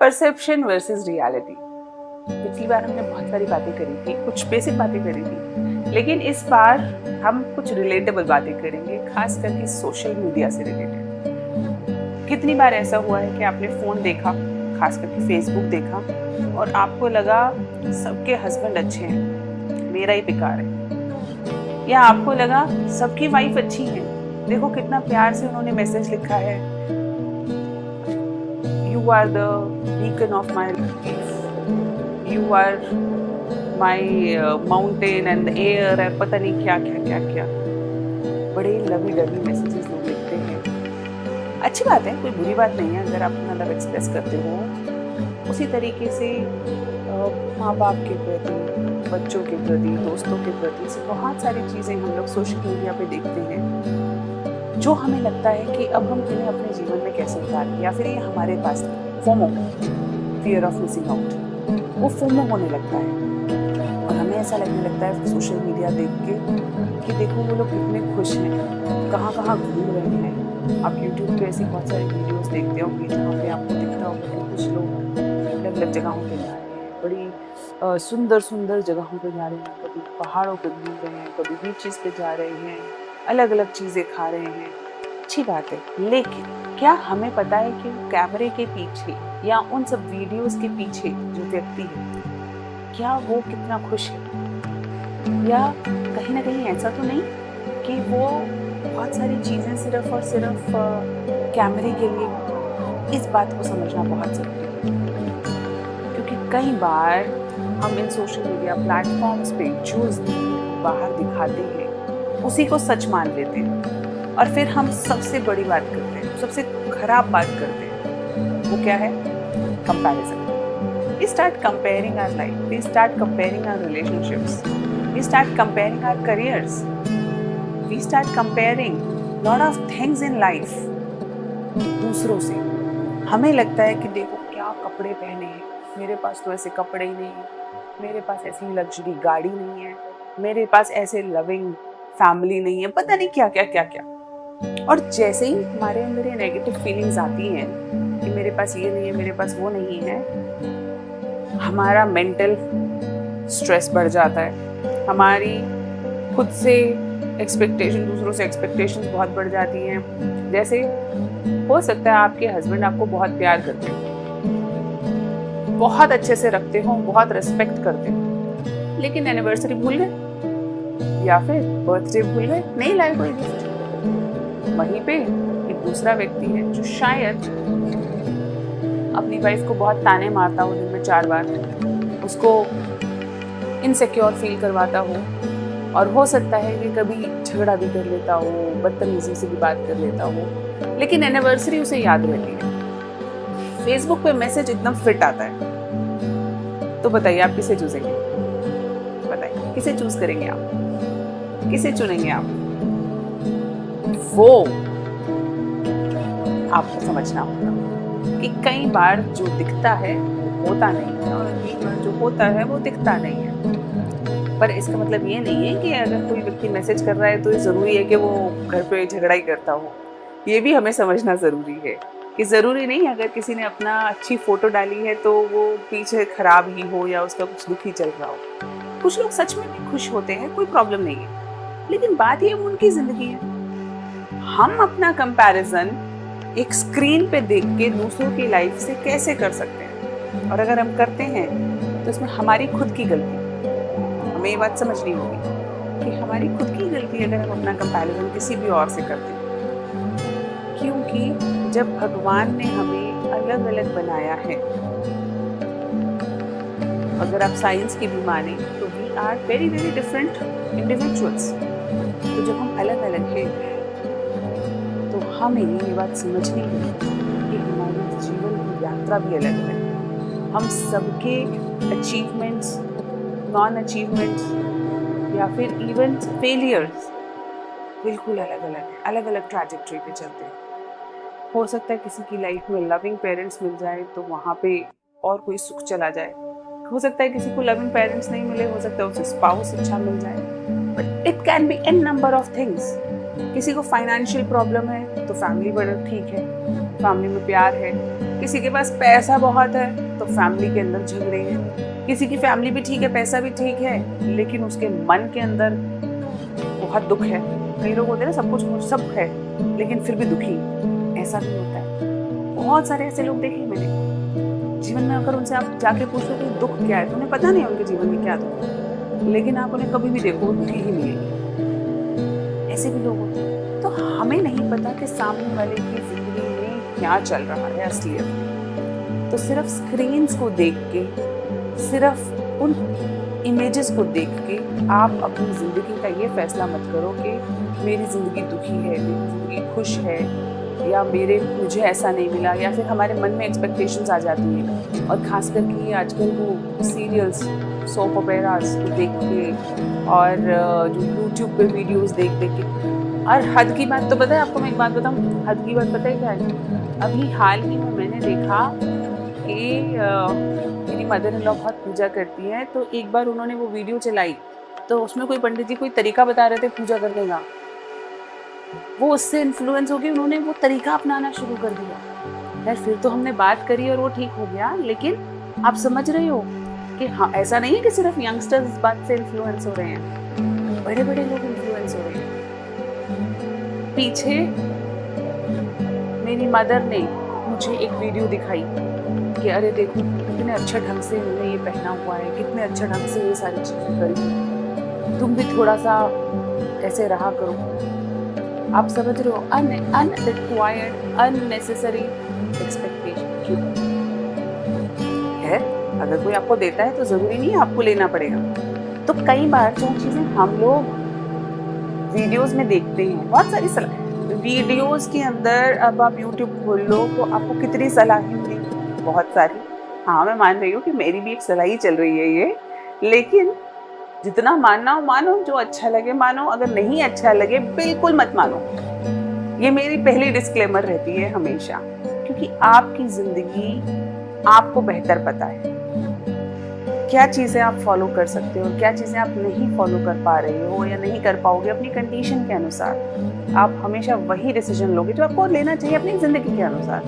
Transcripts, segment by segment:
Perception versus reality. पिछली बार हमने बहुत सारी बातें करी थी, कुछ बेसिक बातें करी थी, लेकिन इस बार हम कुछ रिलेटेबल बातें करेंगे, खास करके सोशल मीडिया से रिलेटेड। कितनी बार ऐसा हुआ है कि आपने फ़ोन देखा, खास करके फेसबुक देखा, और आपको लगा सबके हस्बैंड अच्छे हैं, मेरा ही बेकार है। या आपको लगा सबकी वाइफ अच्छी है, देखो कितना प्यार से उन्होंने मैसेज लिखा है, You are the beacon of my life. You are my mountain and the air and पता नहीं क्या क्या क्या क्या। बड़े लवी डवी मैसेजेस लोग लिखते हैं। अच्छी बात है, कोई बुरी बात नहीं है अगर आप अपना लव एक्सप्रेस करते हो। उसी तरीके से माँ बाप के प्रति, बच्चों के प्रति, दोस्तों के प्रति से बहुत सारी चीज़ें हम लोग सोशल मीडिया पे देखते हैं जो हमें लगता है कि अब हम इन्हें अपने जीवन में कैसे उतारें, या फिर ये हमारे पास FOMO, fear of missing out, वो फोमो होने लगता है और हमें ऐसा लगने लगता है सोशल मीडिया देख के कि देखो वो लोग कितने खुश हैं, कहाँ कहाँ घूम रहे हैं। आप यूट्यूब पे ऐसी बहुत सारी वीडियोस देखते होंगे जहाँ पे आपको दिखता होगा कि कुछ लोग अलग अलग जगहों पे जा रहे हैं, बड़ी सुंदर सुंदर जगहों पे जा रहे हैं, कभी पहाड़ों पे घूम रहे हैं, कभी बीचेस पे जा रहे हैं, अलग अलग चीज़ें खा रहे हैं। अच्छी बात है, लेकिन क्या हमें पता है कि कैमरे के पीछे या उन सब वीडियोस के पीछे जो व्यक्ति है, क्या वो कितना खुश है, या कहीं ना कहीं ऐसा तो नहीं कि वो बहुत सारी चीज़ें सिर्फ और सिर्फ कैमरे के लिए। इस बात को समझना बहुत ज़रूरी है, क्योंकि कई बार हम इन सोशल मीडिया प्लेटफॉर्म्स पे जो बाहर दिखाते हैं उसी को सच मान लेते हैं, और फिर हम सबसे बड़ी बात करते हैं, सबसे खराब बात करते हैं। वो क्या है? Comparison. We start comparing our life, we start comparing our relationships, we start comparing our careers, we start comparing lot of things in life दूसरों से। हमें लगता है कि देखो क्या कपड़े पहने हैं, मेरे पास तो ऐसे कपड़े ही नहीं है, मेरे पास ऐसी लग्जरी गाड़ी नहीं है, मेरे पास ऐसे लविंग फैमिली नहीं है, पता नहीं क्या क्या क्या क्या। और जैसे ही हमारे अंदर ये नेगेटिव फीलिंग्स आती हैं कि मेरे पास ये नहीं है, मेरे पास वो नहीं है, हमारा मेंटल स्ट्रेस बढ़ जाता है, हमारी खुद से एक्सपेक्टेशन, दूसरों से एक्सपेक्टेशंस बहुत बढ़ जाती हैं। जैसे हो सकता है आपके हस्बैंड आपको बहुत प्यार करते हो, बहुत अच्छे से रखते हो, बहुत रिस्पेक्ट करते हो, लेकिन एनिवर्सरी भूल गए या फिर बर्थडे भूल गए, नहीं लाए कोई गिफ्ट। वहीं पे एक दूसरा व्यक्ति है जो शायद अपनी वाइफ को बहुत ताने मारता हो, दिन में 4 बार, उसको इनसिक्योर फील करवाता हो, और हो सकता है कि कभी झगड़ा भी कर लेता हो, बदतमीजी से भी बात कर लेता हो, लेकिन एनिवर्सरी उसे याद रहती है। फेसबुक पे मैसेज एकदम फिट आता है, तो बताइए आप किसे चूजेंगे? बताइए किसे चूज करेंगे आप, किसे चुनेंगे आप? वो आपको समझना होगा कि कई बार जो दिखता है वो होता नहीं है, और कई बार जो होता है वो दिखता नहीं है। पर इसका मतलब ये नहीं है कि अगर कोई व्यक्ति मैसेज कर रहा है तो ये ज़रूरी है कि वो घर पे झगड़ा ही करता हो। ये भी हमें समझना ज़रूरी है कि ज़रूरी नहीं अगर किसी ने अपना अच्छी फ़ोटो डाली है तो वो पीछे खराब ही हो या उसका कुछ दुख ही चल रहा हो। कुछ लोग सच में भी खुश होते हैं, कोई प्रॉब्लम नहीं है, लेकिन बात ये उनकी ज़िंदगी है। हम अपना कंपैरिजन एक स्क्रीन पे देख के दूसरों की लाइफ से कैसे कर सकते हैं, और अगर हम करते हैं तो इसमें हमारी खुद की गलती। हमें ये बात समझनी होगी कि हमारी खुद की गलती अगर हम अपना कंपैरिजन किसी भी और से करते हैं, क्योंकि जब भगवान ने हमें अलग अलग बनाया है, अगर आप साइंस की भी माने तो we are very very different individuals. तो जब हम अलग अलग हैं तो हमें ये बात समझनी है कि हमारे जीवन की यात्रा भी अलग है। हम सबके अचीवमेंट्स, नॉन अचीवमेंट्स या फिर इवन फेलियर्स बिल्कुल अलग अलग है, अलग अलग ट्रैजेक्टरी पे चलते हैं। हो सकता है किसी की लाइफ में लविंग पेरेंट्स मिल जाए तो वहाँ पे और कोई सुख चला जाए, हो सकता है किसी को लविंग पेरेंट्स नहीं मिले, हो सकता है उसे स्पाउस अच्छा मिल जाए, but it can be an number of things. किसी को फाइनेंशियल प्रॉब्लम है तो फैमिली बड़ा ठीक है, फैमिली में प्यार है। किसी के पास पैसा बहुत है तो फैमिली के अंदर झगड़े हैं। किसी की फैमिली भी ठीक है, पैसा भी ठीक है, लेकिन उसके मन के अंदर बहुत दुख है। कई लोग होते हैं ना, सब कुछ सब है लेकिन फिर भी दुखी, ऐसा भी होता है। बहुत सारे ऐसे लोग देखे मैंने जीवन में। अगर उनसे आप जाके पूछो कि दुख क्या है तो उन्हें पता नहीं है उनके जीवन में क्या दुख है, लेकिन आप उन्हें कभी भी देखो दुखी ही मिलेंगे। ऐसे भी लोग होते हैं। तो हमें नहीं पता कि सामने वाले की जिंदगी में क्या चल रहा है असलियत में। तो सिर्फ स्क्रीन्स को देख के, सिर्फ उन इमेजेस को देख के आप अपनी ज़िंदगी का ये फैसला मत करो कि मेरी ज़िंदगी दुखी है, मेरी ज़िंदगी खुश है, या मुझे ऐसा नहीं मिला, या फिर हमारे मन में एक्सपेक्टेशंस आ जाती हैं। और ख़ास करके ये आजकल वो सीरियल्स, सोप ओपेरास को देख के और जो यूट्यूब पे वीडियोस देख के, और हद की बात तो पता है आपको, मैं एक बात बताऊँ, हद की बात पता है क्या है? अभी हाल ही में मैंने देखा कि मेरी मदर इन लॉ बहुत पूजा करती है, तो एक बार उन्होंने वो वीडियो चलाई तो उसमें कोई पंडित जी कोई तरीका बता रहे थे पूजा करने का। वो उससे इन्फ्लुएंस हो गई, उन्होंने वो तरीका अपनाना शुरू कर दिया। खैर फिर तो हमने बात करी और वो ठीक हो गया, लेकिन आप समझ रहे हो कि हाँ, ऐसा नहीं है कि सिर्फ यंगस्टर्स इस बात से इन्फ्लुएंस हो रहे हैं, बड़े बड़े लोग इन्फ्लुएंस हो रहे हैं। पीछे मेरी मदर ने मुझे एक वीडियो दिखाई कि अरे देखो कितने अच्छे ढंग से उन्होंने ये पहना हुआ है, कितने अच्छे ढंग से ये सारी चीज़ें करी, तुम भी थोड़ा सा ऐसे रहा करो। आप समझ रहे हो, अनरिक्वायर्ड अननेसेसरी एक्सपेक्टेशन है। अगर कोई आपको देता है तो ज़रूरी नहीं है आपको लेना पड़ेगा। तो कई बार जो चीज़ें हम लोग वीडियोस में देखते हैं, बहुत सारी वीडियोस के अंदर, अब आप यूट्यूब खोल लो तो आपको कितनी सलाहें मिलेंगी, बहुत सारी। हाँ, मैं मान रही हूँ कि मेरी भी एक सलाह ही चल रही है ये, लेकिन जितना मानना हो मानो, जो अच्छा लगे मानो, अगर नहीं अच्छा लगे बिल्कुल मत मानो। ये मेरी पहली डिस्क्लेमर रहती है हमेशा, क्योंकि आपकी ज़िंदगी आपको बेहतर पता है। क्या चीज़ें आप फॉलो कर सकते हो, क्या चीज़ें आप नहीं फॉलो कर पा रहे हो या नहीं कर पाओगे अपनी कंडीशन के अनुसार। आप हमेशा वही डिसीजन लोगे जो आपको लेना चाहिए अपनी ज़िंदगी के अनुसार,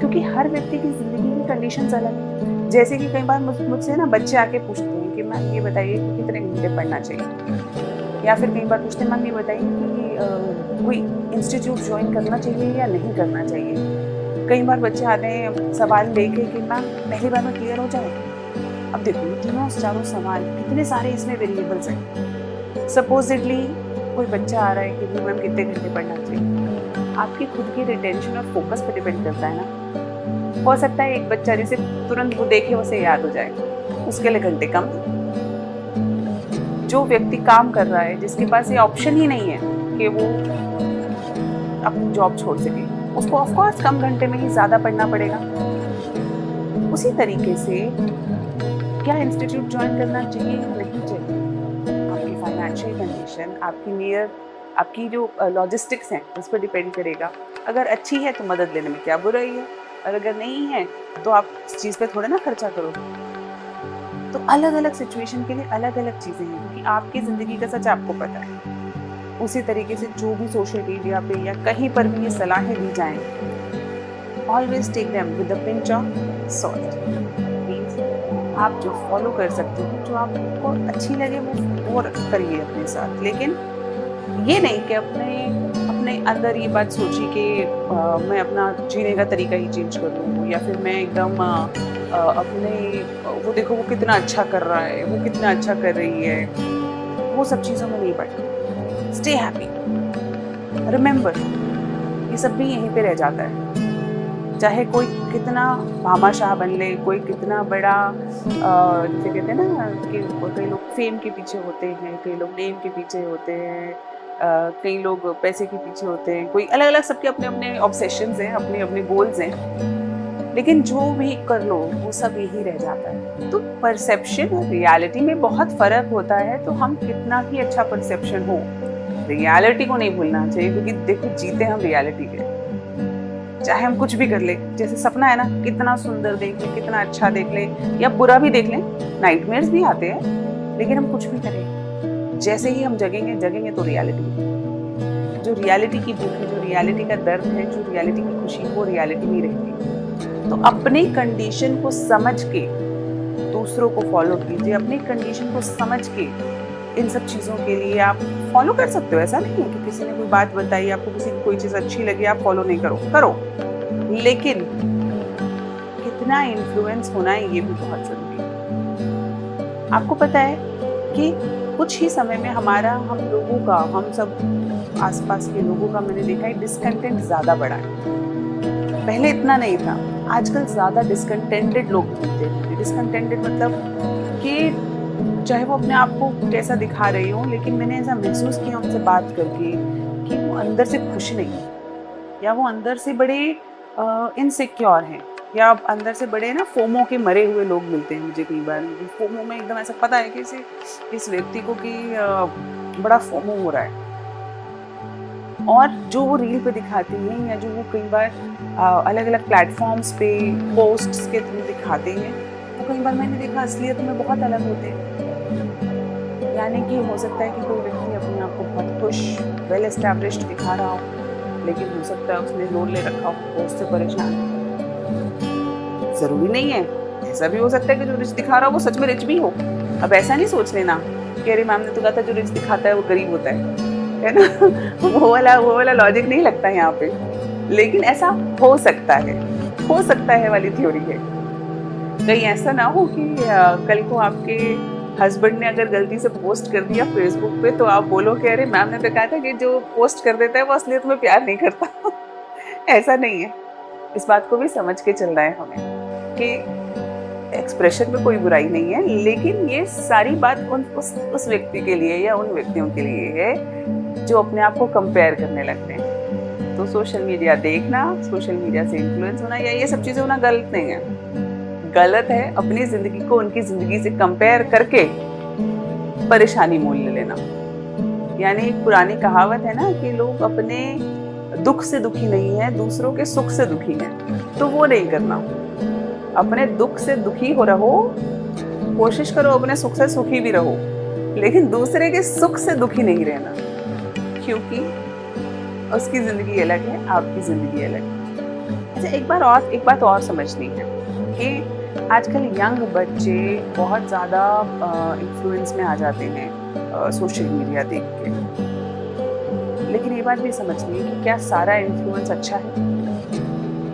क्योंकि हर व्यक्ति की ज़िंदगी की कंडीशंस अलग है। जैसे कि कई बार मुझसे ना बच्चे आके पूछते हैं कि मैम ये बताइए कि कितने घंटे पढ़ना चाहिए, या फिर कई बार पूछते हैं मैम ये बताइए कि कोई इंस्टीट्यूट ज्वाइन करना चाहिए या नहीं करना चाहिए। कई बार बच्चे आते हैं सवाल लेके कि मैम पहली बार में क्लियर हो जाए। अब देखो तीनों चारों सवाल, कितने सारे इसमें वेरिएबल्स हैं। सपोजिटली कोई बच्चा आ रहा है कि मैम कितने घंटे पढ़ना चाहिए, आपकी खुद की रिटेंशन और फोकस पर डिपेंड करता है ना। हो सकता है एक बच्चा जिसे तुरंत वो देखे उसे याद हो जाए, उसके लिए घंटे कम। जो व्यक्ति काम कर रहा है, जिसके पास ये ऑप्शन ही नहीं है कि वो अपनी जॉब छोड़ सके, उसको ऑफकोर्स कम घंटे में ही ज़्यादा पढ़ना पड़ेगा। उसी तरीके से क्या इंस्टीट्यूट ज्वाइन करना चाहिए नहीं चाहिए, आपकी फाइनेंशियल कंडीशन, आपकी जो लॉजिस्टिक्स हैं उस पर डिपेंड करेगा। अगर अच्छी है तो मदद लेने में क्या बुराई है, और अगर नहीं है तो आप इस चीज़ पे थोड़े ना खर्चा करोगे। तो अलग अलग सिचुएशन के लिए अलग अलग चीज़ें हैं, क्योंकि आपकी ज़िंदगी का सच आपको पता है। उसी तरीके से जो भी सोशल मीडिया पे या कहीं पर भी ये सलाहें दी जाएं, always take them with a pinch of salt. आप जो फॉलो कर सकते हो, जो आपको अच्छी लगे वो करिए अपने साथ, लेकिन ये नहीं कि अपने अंदर ये बात सोची कि मैं अपना जीने का तरीका ही चेंज कर लूँ, या फिर मैं एकदम अपने वो देखो वो कितना अच्छा कर रहा है, वो कितना अच्छा कर रही है, वो सब चीज़ों में नहीं पड़ता। स्टे हैप्पी, रिमेंबर ये सब भी यहीं पे रह जाता है। चाहे कोई कितना भामाशाह बन ले, कोई कितना बड़ा जैसे कहते हैं ना कि कई लोग फेम के पीछे होते हैं, कई लोग नेम के पीछे होते हैं, कई लोग पैसे के पीछे होते हैं, कोई अलग अलग, सबके अपने अपने ऑब्सेशंस हैं, अपने अपने गोल्स हैं, लेकिन जो भी कर लो वो सब यही रह जाता है। तो परसेप्शन और रियलिटी में बहुत फ़र्क होता है। तो हम कितना भी अच्छा परसेप्शन हो, रियलिटी को नहीं भूलना चाहिए, क्योंकि देखो जीते हम रियलिटी पे, चाहे हम कुछ भी कर ले। जैसे सपना है ना, कितना सुंदर देख ले, कितना अच्छा देख ले या बुरा भी देख लें, नाइटमेयर्स भी आते हैं, लेकिन हम कुछ भी करें, जैसे ही हम जगेंगे तो रियलिटी। जो रियलिटी की भूख है, जो रियलिटी का दर्द है, जो रियलिटी की खुशी, वो रियलिटी नहीं रहती। तो अपनी कंडीशन को समझ के दूसरों को फॉलो कीजिए, अपनी कंडीशन को समझ के इन सब चीज़ों के लिए आप फॉलो कर सकते हो। ऐसा नहीं है कि किसी ने कोई बात बताई, आपको किसी की कोई चीज़ अच्छी लगी, आप फॉलो नहीं करो, लेकिन कितना इन्फ्लुएंस होना है ये भी बहुत ज़रूरी है। आपको पता है कि कुछ ही समय में हम लोगों का, हम सब आसपास के लोगों का, मैंने देखा है डिस्कंटेंट ज़्यादा बढ़ा है। पहले इतना नहीं था, आजकल ज़्यादा डिस्कंटेंटेड लोग मिलते हैं। डिस्कंटेंटेड मतलब कि चाहे वो अपने आप को कैसा दिखा रही हो, लेकिन मैंने ऐसा महसूस किया उनसे बात करके कि वो अंदर से खुश नहीं है, या वो अंदर से बड़े इनसिक्योर हैं, या अंदर से बड़े ना फोमो के मरे हुए लोग मिलते हैं मुझे कई बार। फोमो में एकदम ऐसा पता है कि इस व्यक्ति को कि बड़ा फोमो हो रहा है, और जो वो रील पे दिखाते हैं या जो वो कई बार अलग अलग प्लेटफॉर्म्स पे पोस्ट्स के थ्रू दिखाते हैं, तो कई बार मैंने देखा असलियत में बहुत अलग होते हैं। यानी कि हो सकता है कि कोई व्यक्ति अपने आप को बहुत खुश, वेल एस्टैब्लिश्ड दिखा रहा हो, लेकिन हो सकता है उसने लोन ले रखा हो, उससे परेशान है। जरूरी नहीं है, ऐसा भी हो सकता है कि जो रिच दिखा रहा हो वो सच में रिच भी हो। अब ऐसा नहीं सोच लेना कि अरे मैम ने तो कहा था जो रिच दिखाता है वो गरीब होता है ना। वो वाला लॉजिक नहीं लगता यहाँ पे, लेकिन ऐसा हो सकता है वाली थ्योरी है। कहीं ऐसा ना हो कि कल को आपके हस्बैंड ने अगर गलती से पोस्ट कर दिया फेसबुक पे, तो आप बोलो कि अरे मैम ने तो कहा था कि जो पोस्ट कर देता है वो असलियत में प्यार नहीं करता। ऐसा नहीं है। इस बात को भी समझ के चलना है हमें कि एक्सप्रेशन में कोई बुराई नहीं है, लेकिन ये सारी बात उस व्यक्ति के लिए या उन व्यक्तियों के लिए है जो अपने आप को कंपेयर करने लगते हैं। तो सोशल मीडिया देखना, सोशल मीडिया से इन्फ्लुएंस होना या ये सब चीज़ें होना गलत नहीं है। गलत है अपनी ज़िंदगी को उनकी ज़िंदगी से कंपेयर करके परेशानी मोल लेना। यानी एक पुरानी कहावत है ना कि लोग अपने दुख से दुखी नहीं है, दूसरों के सुख से दुखी हैं। तो वो नहीं करना। अपने दुख से दुखी हो रहो, कोशिश करो अपने सुख से सुखी भी रहो, लेकिन दूसरे के सुख से दुखी नहीं रहना, क्योंकि उसकी ज़िंदगी अलग है, आपकी ज़िंदगी अलग है। अच्छा, एक बात और समझनी है कि आजकल यंग बच्चे बहुत ज़्यादा इन्फ्लुएंस में आ जाते हैं सोशल मीडिया देख के, लेकिन ये बात भी समझनी है कि क्या सारा इन्फ्लुएंस अच्छा है,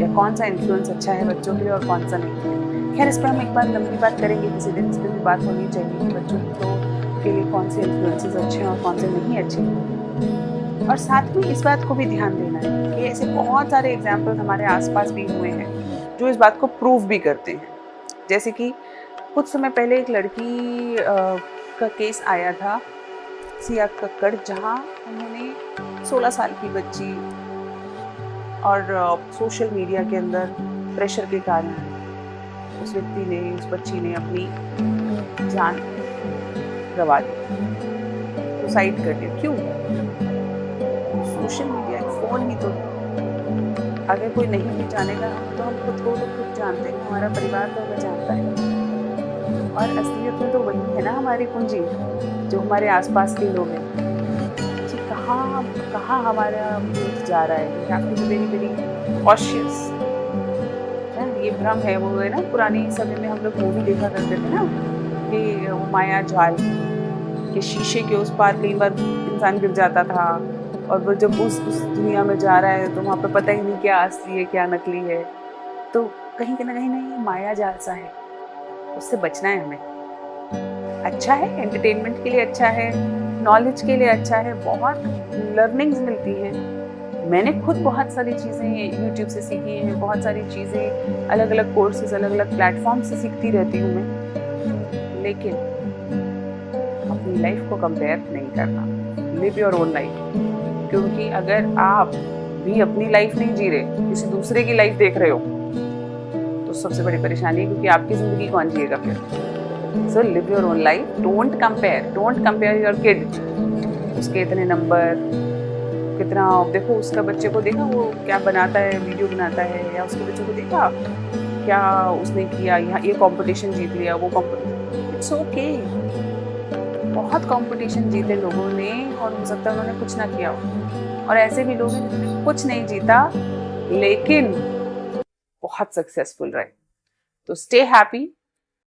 या कौन सा इन्फ्लुएंस अच्छा है बच्चों के लिए और कौन सा नहीं। खैर, इस पर हम एक बार लंबी बात करेंगे किसी दिन। इस पर भी बात होनी चाहिए कि बच्चों के लिए कौन से इन्फ्लुएंसेस अच्छे हैं और कौन से नहीं अच्छे। और साथ में इस बात को भी ध्यान देना है कि ऐसे बहुत सारे एग्जाम्पल हमारे आसपास भी हुए हैं जो इस बात को प्रूव भी करते हैं। जैसे कि कुछ समय पहले एक लड़की का केस आया था, सिया कक्कड़, जहाँ उन्होंने 16 साल की बच्ची और सोशल मीडिया के अंदर प्रेशर के कारण उस बच्ची ने अपनी जान गंवा दी, सुसाइड कर लिया। क्यों? सोशल मीडिया एक फ़ोन ही तो है। अगर कोई नहीं भी जानेगा तो हम खुद को तो खुद जानते हैं, हमारा परिवार तो हमें जानता है। और असलियत में तो वही है ना हमारी पूंजी, जो हमारे आसपास के लोग हैं। कि कहाँ हमारा यूथ जा रहा है। या फिर वेरी वेरी कॉशियस, ये भ्रम है। वो है ना, पुराने समय में हम लोग मूवी देखा करते थे ना कि वो माया जाल के शीशे के उस पार कई बार इंसान गिर जाता था, और वो जब उस दुनिया में जा रहा है तो वहाँ पे पता ही नहीं क्या असली है क्या नकली है। तो कहीं ना कहीं माया जाल सा है, उससे बचना है हमें। अच्छा है, एंटरटेनमेंट के लिए अच्छा है, नॉलेज के लिए अच्छा है, बहुत लर्निंग्स मिलती हैं। मैंने खुद बहुत सारी चीज़ें यूट्यूब से सीखी हैं, बहुत सारी चीज़ें अलग अलग कोर्सेज, अलग अलग प्लेटफॉर्म से सीखती रहती हूँ मैं। लेकिन अपनी लाइफ को कंपेयर नहीं करना। लिव योर ओन लाइफ, क्योंकि अगर आप भी अपनी लाइफ नहीं जी रहे, किसी दूसरे की लाइफ देख रहे हो, तो सबसे बड़ी परेशानी है, क्योंकि आपकी ज़िंदगी कौन जिएगा फिर। So live your own life, don't compare your kid. उसके इतने नंबर, कितना देखो, उसका बच्चे को देखा वो क्या बनाता है, वीडियो बनाता है, या उसके बच्चों को देखा क्या उसने किया, यहाँ ये कंपटीशन जीत लिया, वो कंपटीशन। इट्स ओके, बहुत कंपटीशन जीते लोगों ने और हो सकता है उन्होंने कुछ ना किया हो, और ऐसे भी लोग हैं जिन्होंने कुछ नहीं जीता लेकिन बहुत सक्सेसफुल रहे। तो स्टे हैप्पी,